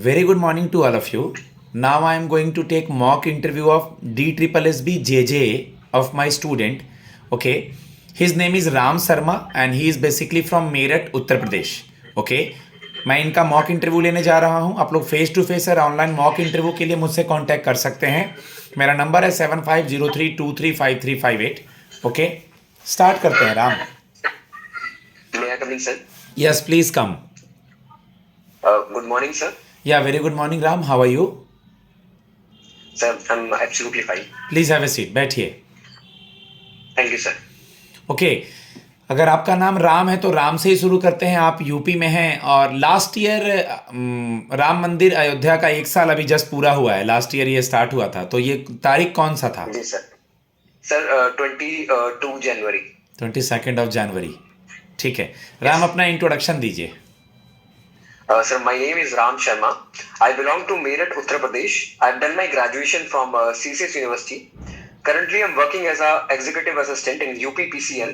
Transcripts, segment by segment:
Very good morning to all of you. Now I am going to take mock interview of DSSB JJ of my student. Okay, his name is Ram Sharma and he is basically from Meerut, Uttar Pradesh. Okay, मैं इनका mock interview लेने जा रहा हूँ. आप लोग face to face और online mock interview के लिए मुझसे कांटेक्ट कर सकते हैं. मेरा नंबर है 7503235358. ओके, स्टार्ट करते हैं. Ram. May I come in, sir? Yes, please come. Good morning, sir. Yeah very good morning Ram. How are you? Sir, I'm absolutely fine. Please have a seat. बैठिए. Thank you, sir. ओके, अगर आपका नाम राम है तो राम से ही शुरू करते हैं. आप यूपी में हैं और लास्ट ईयर राम मंदिर अयोध्या का 1 साल अभी जस्ट पूरा हुआ है. लास्ट ईयर ये स्टार्ट हुआ था, तो ये तारीख कौन सा था? जी सर. Sir, 22 January. 22 जनवरी. ठीक है राम, अपना इंट्रोडक्शन दीजिए. Sir, my name is Ram Sharma. I belong to Meerut, Uttar Pradesh. I've done my graduation from CCS University. Currently, I'm working as a executive assistant in UPPCL.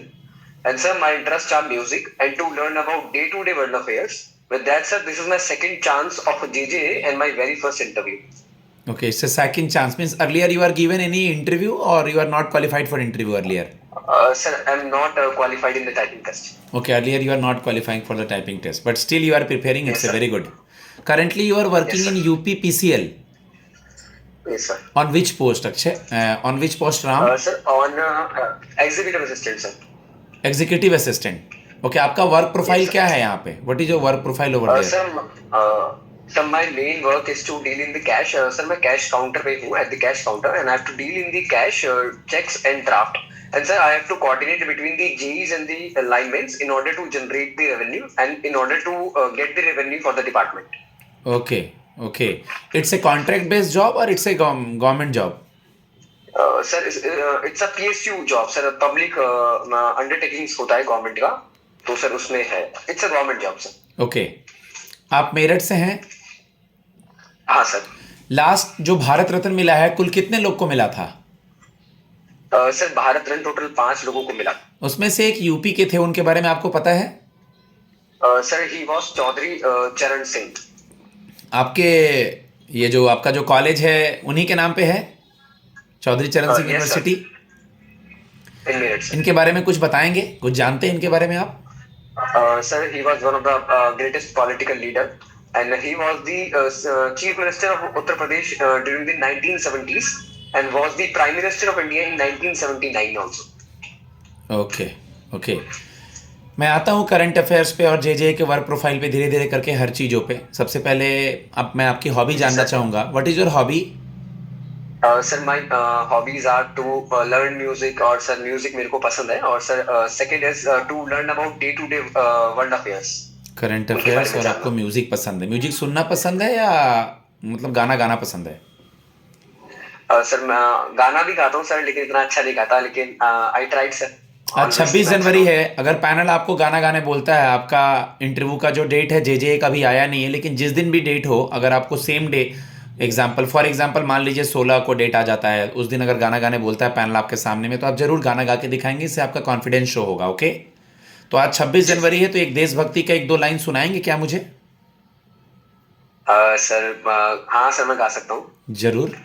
And sir, my interests are music and to learn about day-to-day world affairs. With that, sir, this is my second chance of JJA and my very first interview. Okay, it's a second chance. Means earlier you are given any interview or you are not qualified for interview earlier? Sir, I'm not qualified in the typing test. Okay, earlier you are not qualifying for the typing test, but still you are preparing. Yes, it's a sir. very good. Currently you are working Yes, in sir. UPPCL. Yes, sir. On which post, Akshay? On which post, Ram? Sir, on executive assistant, sir. Executive assistant. Okay, आपका work profile Yes, sir. क्या है यहाँ पे? What is your work profile over there? Sir, my main work is to deal in the cash. Sir, मैं cash counter पे हूँ at the cash counter and I have to deal in the cash checks and draft. And sir, I have to coordinate between the GEs and the linemen in order to generate the revenue and in order to get the revenue for the department. Okay okay, it's a contract based job और it's a government job? Sir, it's a PSU job. Sir, public undertakings होता है government का, तो sir उसमें है. It's a government job, sir. Okay, आप मेरठ से हैं? हाँ सर. लास्ट जो भारत रत्न मिला है, कुल कितने लोग को मिला था? सर, भारत रत्न टोटल 5 लोगों को मिला. उसमें से एक यूपी के थे, उनके बारे में आपको पता है? सर, ही वॉज चौधरी चरण सिंह. आपके ये जो आपका जो कॉलेज है उन्हीं के नाम पे है, चौधरी चरण सिंह yes, यूनिवर्सिटी. इन मेरठ, सर. इनके बारे में कुछ बताएंगे? कुछ जानते हैं इनके बारे में आप? Sir, he was one of the greatest political leader, and he was the chief minister of Uttar Pradesh during the 1970s, and was the prime minister of India in 1979 also. Okay okay, मैं आता हूँ current affairs पे और जे के work profile पे धीरे धीरे करके हर चीज़ों पे. सबसे पहले अब मैं आपकी हॉबी जानना चाहूँगा. What is your hobby? Sir, my hobbies are to learn music, और सर म्यूजिक मेरे को पसंद है. और sir second is to learn about day to day world affairs. Current उनके बारे अफेयर्स में और जानना. आपको म्यूजिक पसंद है. म्यूजिक सुनना पसंद है या मतलब गाना गाना पसंद है? सर, मैं गाना भी गाता हूँ सर, लेकिन इतना अच्छा नहीं गाता, लेकिन आई ट्राइड सर. आज 26 जनवरी है. अगर पैनल आपको गाना गाने बोलता है, आपका इंटरव्यू का जो डेट है जे का भी आया नहीं है, लेकिन जिस दिन भी डेट हो, अगर आपको सेम डे फॉर एग्जाम्पल मान लीजिए 16 को डेट आ जाता है, उस दिन अगर गाना गाने बोलता है पैनल आपके सामने में, तो आप जरूर गाना गा के दिखाएंगे. इससे आपका कॉन्फिडेंस शो होगा. ओके, तो आज 26 जनवरी है, तो एक देशभक्ति का 1-2 लाइन सुनाएंगे क्या मुझे? सर, हाँ सर, मैं गा सकता हूँ. जरूर.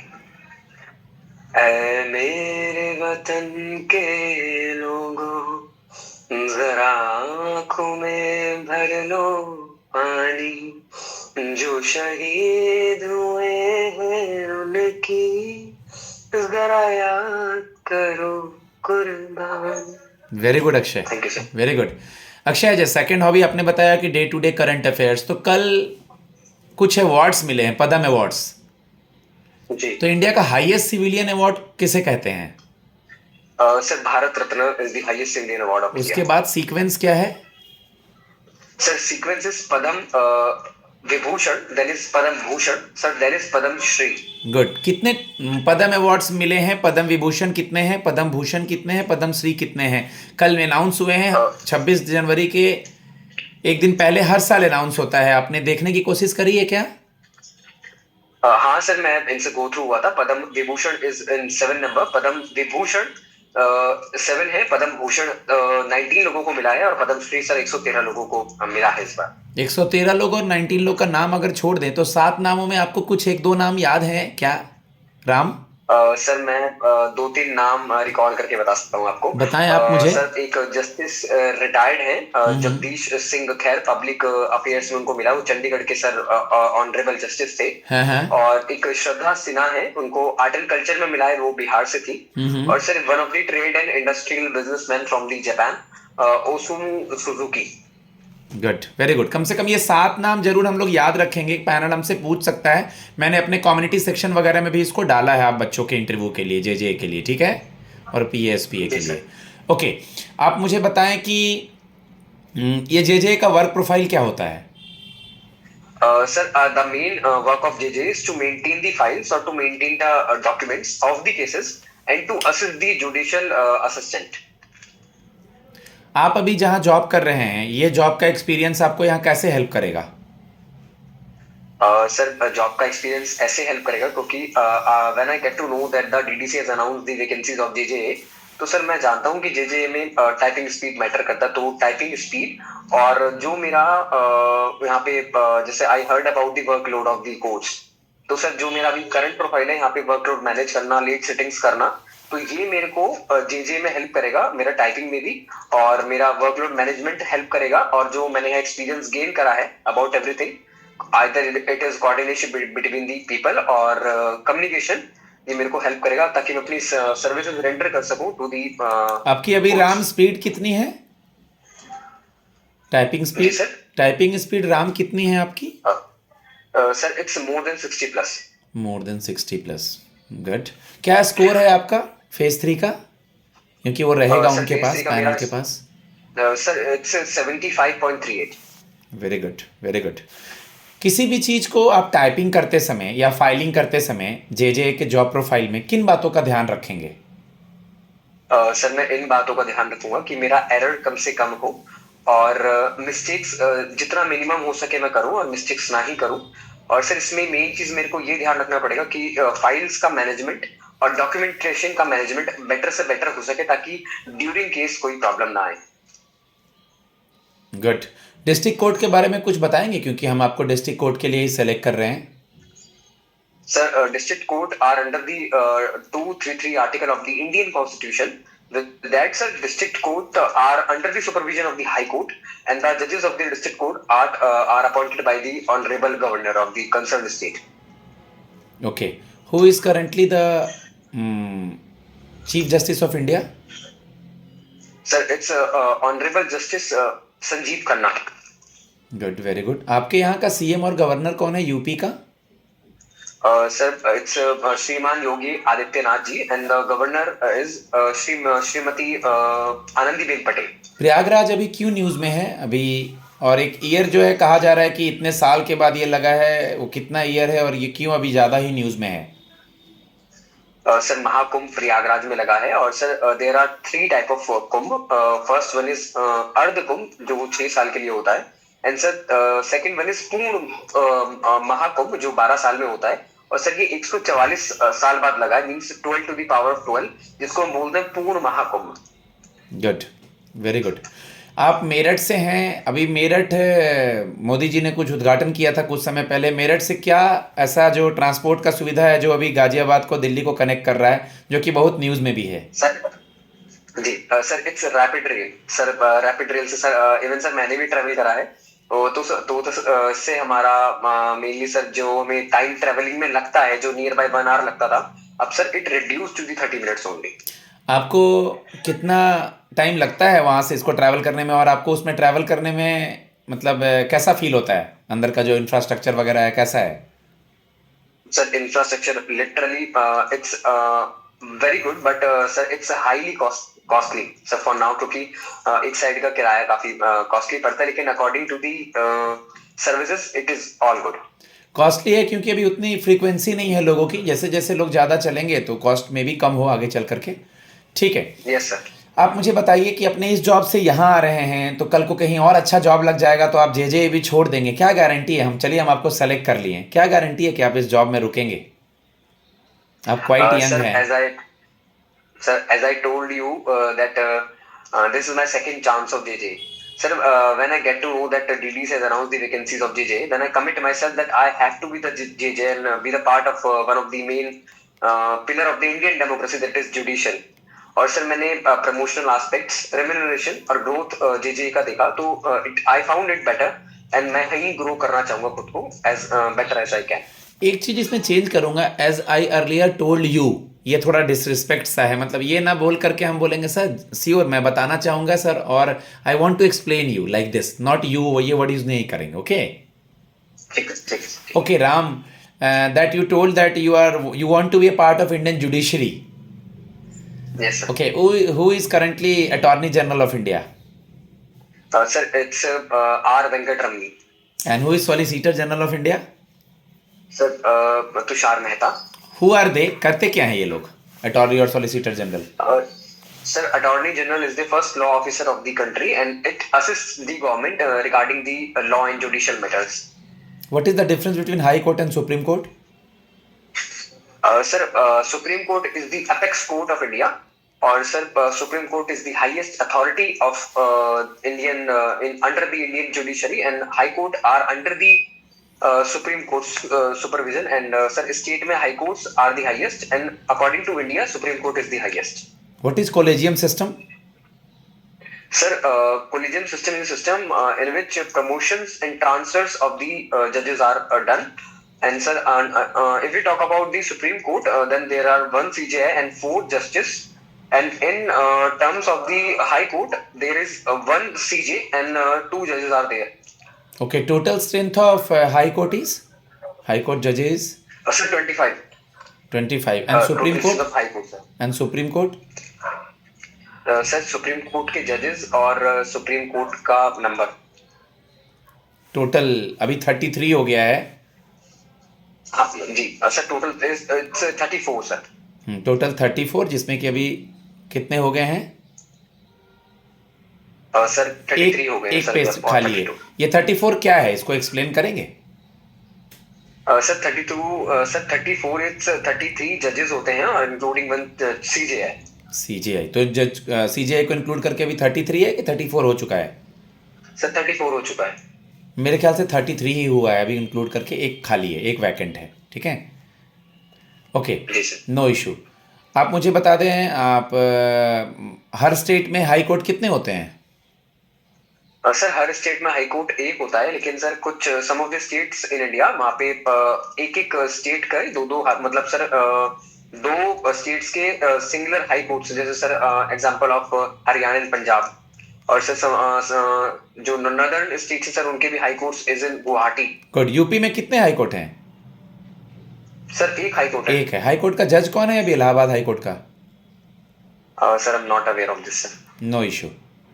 ऐ मेरे वतन के लोगों, जरा आँखों में भर लो पानी, जो शहीद हुए हैं उनकी जरा याद करो कुर्बान. Very good Akshay. Thank you sir. Very good Akshay. जय सेकंड हॉबी आपने बताया कि day to day current affairs, तो कल कुछ अवार्ड्स मिले हैं, पद्म अवार्ड्स. जी. तो इंडिया का हाईएस्ट सिविलियन अवार्ड किसे कहते हैं? Sir, Bharat Ratna is the highest Indian award of उसके इंडिया. बाद सीक्वेंस क्या है? Sir, sequence is Padma Vibhushan, then is Padma Bhushan, sir then is Padma Shri. Good. कितने पद्म अवार्ड्स मिले हैं? पद्म विभूषण कितने हैं? पद्म भूषण कितने हैं? पद्म श्री कितने हैं? कल अनाउंस हुए हैं. 26 जनवरी के एक दिन पहले हर साल अनाउंस होता है. आपने देखने की कोशिश करी है क्या? हाँ सर, मैं इनसे गो थ्रू हुआ था. Padma Vibhushan is in 7 number, Padma Vibhushan 7 है। पद्म भूषण 19 लोगों को मिला है और पद्म श्री सर 113 लोगों को मिला है इस बार। 113 लोग और 19 लोग का नाम अगर छोड़ दें तो 7 नामों में आपको कुछ एक दो नाम याद हैं क्या, राम? सर मैं 2-3 नाम रिकॉल करके बता सकता हूँ आपको। बताएं आप मुझे। सर एक जस्टिस रिटायर्ड हैं, जगदीश सिंह खैर, पब्लिक अफेयर्स में उनको मिला, वो चंडीगढ़ के सर ऑनरेबल जस्टिस थे। हाँ हाँ। और एक श्रद्धा सिन्हा है, उनको आर्ट एंड कल्चर में मिला है, वो बिहार से थी। और sir one of the trade and industrial businessman from the Japan, Osamu Suzuki. Good, very good. कम से कम ये 7 नाम जरूर हम लोग याद रखेंगे, पैनल हमसे पूछ सकता है। मैंने अपने कम्युनिटी सेक्शन वगैरह में भी इसको डाला है आप बच्चों के इंटरव्यू के लिए, जे के लिए, ठीक है, और पीएसपीए के लिए। ओके, आप मुझे बताएं कि ये जे का वर्क प्रोफाइल क्या होता है? Sir, the main work of JJ is to maintain the files or to maintain the documents of the cases and to assist the judicial assistant. आप अभी जहाँ जॉब कर रहे हैं, ये जॉब का एक्सपीरियंस आपको यहाँ कैसे हेल्प करेगा? सर जॉब का एक्सपीरियंस ऐसे हेल्प करेगा क्योंकि when I get to know that the DDC has announced the vacancies of JJ, तो सर मैं जानता हूँ कि जेजे में टाइपिंग स्पीड मैटर करता है। तो टाइपिंग स्पीड और जो मेरा यहाँ पे जैसे I heard about the workload of the course, तो सर जो मेरा अभी करंट प्रोफाइल है यहाँ पे वर्कलोड मैनेज करना, लेट सेटिंग्स करना, तो ये मेरे को जेजे में हेल्प करेगा, मेरा टाइपिंग में भी, और मेरा वर्कलोड मैनेजमेंट हेल्प करेगा। और जो मैंने एक्सपीरियंस गेन करा है about everything, either it is coordination between the people और communication, ये मेरे को हेल्प करेगा ताकि मैं अपनी सर्विसेज रेंडर कर सकूं टू दी। आपकी अभी राम स्पीड कितनी है? Typing speed? Sir typing speed Ram कितनी है आपकी? Sir it's more than 60 plus. More than 60 plus, good. क्या स्कोर है आपका फेज 3 का, क्योंकि वो रहेगा उनके पास, पैनल के पास? Sir it's 75.38। Very good, very good. किसी भी चीज़ को आप टाइपिंग करते समय या फाइलिंग करते समय जे के जॉब प्रोफाइल में किन बातों का ध्यान रखेंगे? सर मैं इन बातों का ध्यान रखूंगा कि मेरा एरर कम से कम हो और मिस्टेक्स जितना मिनिमम हो सके मैं करूं और मिस्टेक्स ना ही करूं। और सर इसमें मेन चीज मेरे को ये ध्यान रखना पड़ेगा कि फाइल्स का मैनेजमेंट और डॉक्यूमेंटेशन का मैनेजमेंट बेटर से बेटर हो सके ताकि ड्यूरिंग केस कोई प्रॉब्लम ना आए। गुड। डिस्ट्रिक्ट कोर्ट के बारे में कुछ बताएंगे, क्योंकि हम आपको डिस्ट्रिक्ट कोर्ट के लिए ही सेलेक्ट कर रहे हैं। Sir, district court are under the 233 article of the Indian Constitution. With that, sir, district court are under the supervision of the High Court, and the judges of the district court are appointed by the honorable governor of the concerned state. Okay. Who is currently the Chief Justice of India? Sir, it's Honorable Justice Sanjeev Khanna. Good, very good. आपके यहाँ का CM और governor कौन है UP का? Sir, it's श्रीमान Yogi Adityanath ji, and the governor is Shrimati Anandiben Patel. Prayagraj अभी क्यों न्यूज़ में है अभी? और एक ईयर जो है कहा जा रहा है कि इतने साल के बाद ये लगा है, वो कितना ईयर है और ये क्यों अभी ज़्यादा ही न्यूज़ में है? सर महाकुंभ प्रयागराज में लगा है और sir there are 3 type of Kumbh. First one is Ardh Kumbh जो 6 साल के लिए होता है, and sir second one is Purna Mahakumbh जो 12 साल में होता है। और सर ये 144 साल बाद लगा है, means 12 to the power of 12, जिसको हम बोलते हैं पूर्ण महाकुंभ। Good, very good. आप मेरठ से हैं। अभी मेरठ मोदी जी ने कुछ उद्घाटन किया था कुछ समय पहले। मेरठ से क्या ऐसा जो ट्रांसपोर्ट का सुविधा है जो अभी गाजियाबाद को दिल्ली को कनेक्ट कर रहा है, जो कि बहुत न्यूज़ में भी है? Sir ji sir it's rapid rail. Sir rapid rail से सर इवन सर मैंने भी ट्रेवल करा है। तो इससे हमारा मेनली सर जो हमें टाइम ट्रेवलिंग में लगता है जो नियर बाय 1 आवर लगता था, अब sir it reduce to the 30 minutes only. आपको कितना टाइम लगता है वहाँ से इसको ट्रैवल करने में, और आपको उसमें ट्रैवल करने में मतलब कैसा फील होता है? अंदर का जो इंफ्रास्ट्रक्चर वगैरह है कैसा है? Sir infrastructure literally it's very good, but sir it's highly costly sir for now, क्योंकि एक साइड का किराया काफी कॉस्टली पड़ता है, लेकिन according to the services it is all good. Costly है क्योंकि अभी उतनी फ्रीक्वेंसी नहीं है लोगों की, जैसे जैसे लोग ज़्यादा चलेंगे तो कॉस्ट में भी कम हो आगे चल करके। ठीक है। Yes sir. आप मुझे बताइए कि अपने इस जॉब से यहाँ आ रहे हैं तो कल को कहीं और अच्छा जॉब लग जाएगा तो आप जे भी छोड़ देंगे, क्या गारंटी है? हम आपको सेलेक्ट कर लिए, क्या गारंटी है कि आप इस जॉब में रुकेंगे? आप क्वाइट यंग हैं। Sir, as I told you that this is my second chance of JJ. Sir, when I get to know that DDS has announced the vacancies of JJ, then I commit myself that I have to be the JJ and be the part of one of the main pillar of the Indian democracy, that is judicial. और sir मैंने promotional aspects, remuneration और growth JJ का देखा, तो I found it better and मैं ही grow करना चाहूंगा खुद को as better as I can. एक चीज इसमें चेंज करूंगा, as I earlier told you, ये थोड़ा डिसरिस्पेक्ट सा है, मतलब ये ना बोल करके हम बोलेंगे सर श्योर मैं बताना चाहूंगा सर, और I want to explain you like this, not you, ये वर्ड यूज नहीं करेंगे. Okay okay Ram, that you told that you want to be a part of Indian judiciary. Yes, sir. Okay, who is currently Attorney General of India? Sir, it's R. Venkatramani. And who is Solicitor General of India? Sir, Tushar Mehta. Who are they? करते क्या हैं ये लोग, Attorney और Solicitor General? Sir, Attorney General is the first law officer of the country and it assists the government regarding the law and judicial matters. What is the difference between High Court and Supreme Court? Sir, Supreme Court is the apex court of India. और sir supreme court is the highest authority of Indian under the Indian judiciary and high court are under the supreme court supervision and sir state में high courts are the highest and according to India supreme court is the highest. What is collegium system? Sir, collegium system is a system in which promotions and transfers of the judges are done. And sir, if we talk about the Supreme Court, then there are one CJI and 4 justices. And in terms of the High Court, there is one CJ and 2 judges are there. Okay, total strength of High Court is? High Court judges? Sir, 25. 25. And Supreme Court? Of High Court, sir. And Supreme Court? Sir supreme court के जजेस और supreme court का number total अभी 33 हो गया है. हाँ जी sir, total it's 34 sir. Total 34, जिसमें कि अभी कितने हो गए हैं? सर 33 हो गए. एक पेज खाली है. ये 34 क्या है, इसको एक्सप्लेन करेंगे? सर 32 सर 34 इट्स 33 जजेस होते हैं इंक्लूडिंग वन सीजेआई. सीजेआई तो जज सीजेआई को इंक्लूड करके अभी 33 है कि 34 हो चुका है? सर 34 हो चुका है मेरे ख्याल से. 33 ही हुआ है अभी इंक्लूड करके, एक खाली है, एक वैकेंट है. ठीक है, ओके, नो इशू. आप मुझे बता दें, आप हर स्टेट में हाई कोर्ट कितने होते हैं? सर हर स्टेट में हाई कोर्ट एक होता है, लेकिन सर कुछ some of the states in India वहाँ पे एक स्टेट का 2 मतलब सर 2 स्टेट्स के सिंगुलर हाई कोर्ट्स, जैसे sir example of Haryana and Punjab. और सर जो नॉर्दर्न स्टेट्स हैं सर उनके भी high courts is in Guwahati. Good. UP में कितने हाई कोर्ट हैं? सर एक हाई कोर्ट है. एक है. हाई कोर्ट का जज कौन है अभी इलाहाबाद हाई कोर्ट का? Sir I am not aware of this sir. No issue,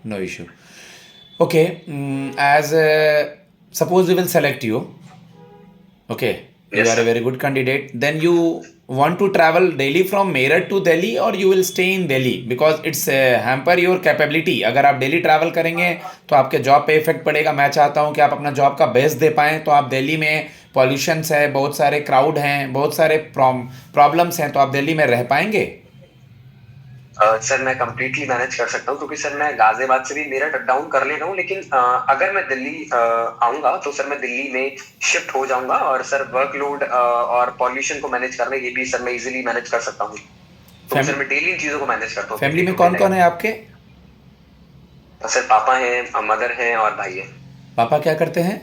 no issue. Okay, as suppose we will select you. Okay, you are a very good candidate. Then you want to travel daily from Meerut to Delhi, or you will stay in Delhi because it's hamper your capability. अगर आप daily travel करेंगे तो आपके job पे effect पड़ेगा. मैं चाहता हूँ कि आप अपना जॉब का बेस्ट दे पाएँ. तो आप दिल्ली में पॉल्यूशंस है, बहुत सारे क्राउड हैं, बहुत सारे प्रॉब्लम्स हैं, तो आप दिल्ली में रह पाएंगे? सर मैं कंप्लीटली मैनेज कर सकता हूँ, क्योंकि सर मैं गाजियाबाद से भी मेरठ डाउन कर ले रहा हूँ. लेकिन अगर मैं दिल्ली आऊँगा तो सर मैं दिल्ली में शिफ्ट हो जाऊँगा, और सर वर्कलोड और पॉल्यूशन को मैनेज करने ये भी सर मैं इजीली मैनेज कर सकता हूँ. तो सर मैं डेली इन चीज़ों को मैनेज करता हूँ. फैमिली में कौन कौन है आपके? सर पापा हैं, मदर हैं और भाई है. पापा क्या करते हैं?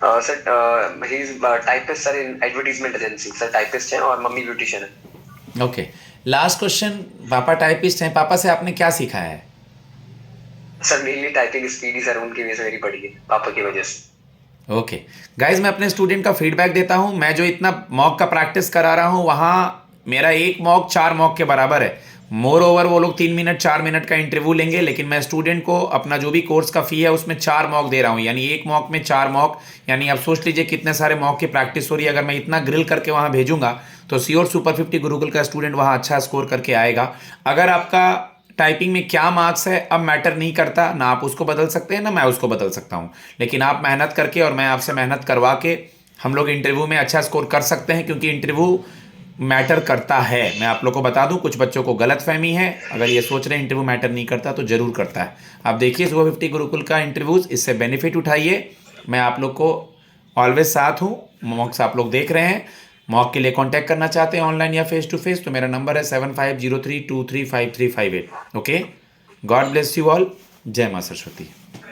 Sir he is typist sir in advertisement agency. Sir typist हैं और मम्मी ब्यूटिशियन है. Okay, last question. पापा टाइपिस्ट हैं, पापा से आपने क्या सीखा है? सर मेनली टाइपिंग स्पीड ही सर उनकी वजह से मेरी बढ़ी है, पापा की वजह से. ओके गाइज, मैं अपने स्टूडेंट का फीडबैक देता हूँ. मैं जो इतना मॉक का प्रैक्टिस करा रहा हूँ, वहाँ मेरा एक मॉक 4 मॉक के बराबर है. मोर ओवर वो लोग 3 मिनट 4 मिनट का इंटरव्यू लेंगे, लेकिन मैं स्टूडेंट को अपना जो भी कोर्स का फी है उसमें 4 मॉक दे रहा हूँ. यानी एक मॉक में 4 मॉक, यानी आप सोच लीजिए कितने सारे मॉक की प्रैक्टिस हो रही है. अगर मैं इतना ग्रिल करके वहाँ भेजूंगा तो श्योर सुपर 50 गुरुकुल का स्टूडेंट वहाँ अच्छा स्कोर करके आएगा. अगर आपका टाइपिंग में क्या मार्क्स है अब मैटर नहीं करता, ना आप उसको बदल सकते हैं ना मैं उसको बदल सकता हूँ. लेकिन आप मेहनत करके और मैं आपसे मेहनत करवा के हम लोग इंटरव्यू में अच्छा स्कोर कर सकते हैं, क्योंकि इंटरव्यू मैटर करता है। मैं आप लोग को बता दूं, कुछ बच्चों को गलत फहमी है, अगर ये सोच रहे हैं इंटरव्यू मैटर नहीं करता तो जरूर करता है। आप देखिए सुबह 50 गुरुकुल का इंटरव्यूज, इससे बेनिफिट उठाइए। मैं आप लोग को ऑलवेज साथ हूँ। मॉक्स आप लोग देख रहे हैं, मॉक के लिए कांटेक्ट करना चाहते हैं ऑनलाइन या फेस टू फेस, तो मेरा नंबर है 7503235358। Okay, God bless you all. जय मां सरस्वती।